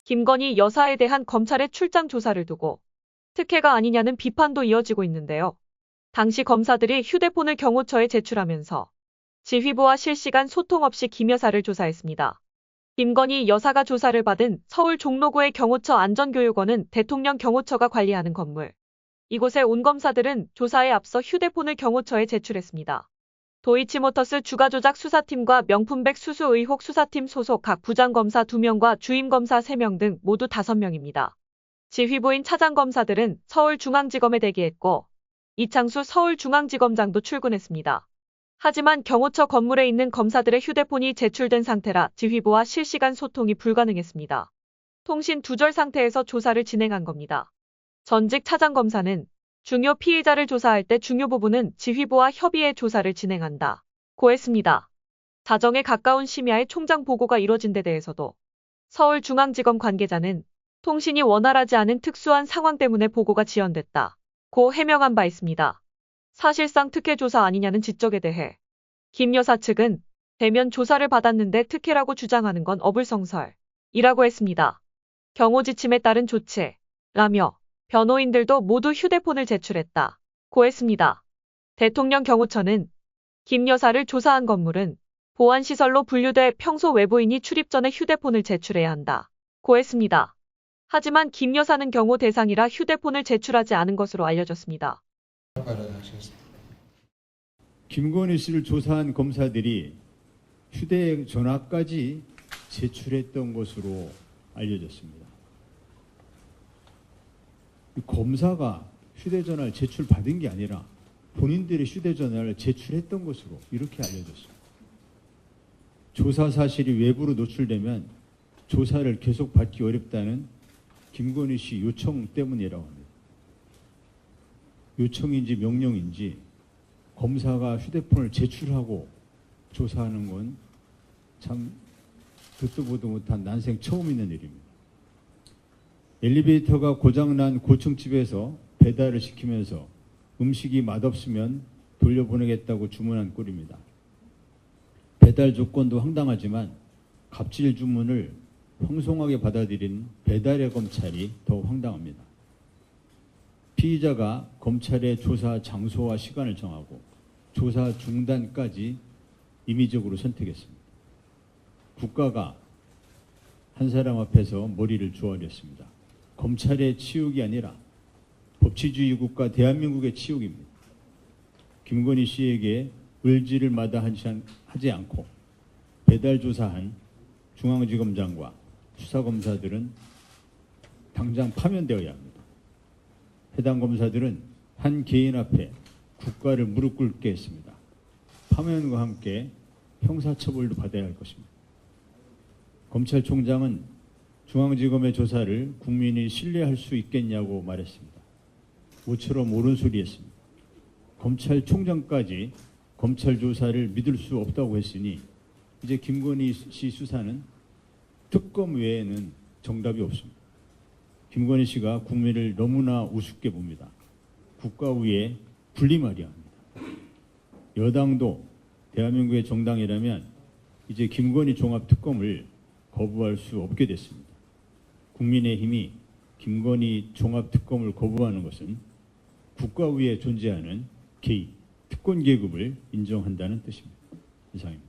김건희 여사에 대한 검찰의 출장 조사를 두고 특혜가 아니냐는 비판도 이어지고 있는데요. 당시 검사들이 휴대폰을 경호처에 제출하면서 지휘부와 실시간 소통 없이 김 여사를 조사했습니다. 김건희 여사가 조사를 받은 서울 종로구의 경호처 안전교육원은 대통령 경호처가 관리하는 건물. 이곳에 온 검사들은 조사에 앞서 휴대폰을 경호처에 제출했습니다. 도이치모터스 주가조작 수사팀과 명품백 수수 의혹 수사팀 소속 각 부장검사 2명과 주임검사 3명 등 모두 5명입니다. 지휘부인 차장검사들은 서울중앙지검에 대기했고 이창수 서울중앙지검장도 출근했습니다. 하지만 경호처 건물에 있는 검사들의 휴대폰이 제출된 상태라 지휘부와 실시간 소통이 불가능했습니다. 통신 두절 상태에서 조사를 진행한 겁니다. 전직 차장검사는 중요 피의자를 조사할 때 중요 부분은 지휘부와 협의해 조사를 진행한다 고 했습니다. 자정에 가까운 심야에 총장 보고가 이뤄진 데 대해서도 서울중앙지검 관계자는 통신이 원활하지 않은 특수한 상황 때문에 보고가 지연됐다 고 해명한 바 있습니다. 사실상 특혜 조사 아니냐는 지적에 대해 김 여사 측은 대면 조사를 받았는데 특혜라고 주장하는 건 어불성설이라고 했습니다. 경호 지침에 따른 조치라며 변호인들도 모두 휴대폰을 제출했다 고 했습니다. 대통령 경호처는 김 여사를 조사한 건물은 보안시설로 분류돼 평소 외부인이 출입 전에 휴대폰을 제출해야 한다 고 했습니다. 하지만 김 여사는 경호 대상이라 휴대폰을 제출하지 않은 것으로 알려졌습니다. 김건희 씨를 조사한 검사들이 휴대전화까지 제출했던 것으로 알려졌습니다. 검사가 휴대전화를 제출받은 게 아니라 본인들의 휴대전화를 제출했던 것으로 이렇게 알려졌습니다. 조사 사실이 외부로 노출되면 조사를 계속 받기 어렵다는 김건희 씨 요청 때문이라고 합니다. 요청인지 명령인지 검사가 휴대폰을 제출하고 조사하는 건 참 듣도 보도 못한 난생 처음 있는 일입니다. 엘리베이터가 고장난 고층집에서 배달을 시키면서 음식이 맛없으면 돌려보내겠다고 주문한 꼴입니다. 배달 조건도 황당하지만 갑질 주문을 황송하게 받아들인 배달의 검찰이 더 황당합니다. 피의자가 검찰의 조사 장소와 시간을 정하고 조사 중단까지 임의적으로 선택했습니다. 국가가 한 사람 앞에서 머리를 조아렸습니다. 검찰의 치욕이 아니라 법치주의 국가 대한민국의 치욕입니다. 김건희 씨에게 을지를 마다하지 않고 배달 조사한 중앙지검장과 수사검사들은 당장 파면되어야 합니다. 해당 검사들은 한 개인 앞에 국가를 무릎 꿇게 했습니다. 파면과 함께 형사처벌도 받아야 할 것입니다. 검찰총장은 중앙지검의 조사를 국민이 신뢰할 수 있겠냐고 말했습니다. 모처럼 옳은 소리 했습니다. 검찰총장까지 검찰 조사를 믿을 수 없다고 했으니 이제 김건희 씨 수사는 특검 외에는 정답이 없습니다. 김건희 씨가 국민을 너무나 우습게 봅니다. 국가 위에 군림하려 합니다. 여당도 대한민국의 정당이라면 이제 김건희 종합특검을 거부할 수 없게 됐습니다. 국민의힘이 김건희 종합특검을 거부하는 것은 국가 위에 존재하는 개입, 특권 계급을 인정한다는 뜻입니다. 이상입니다.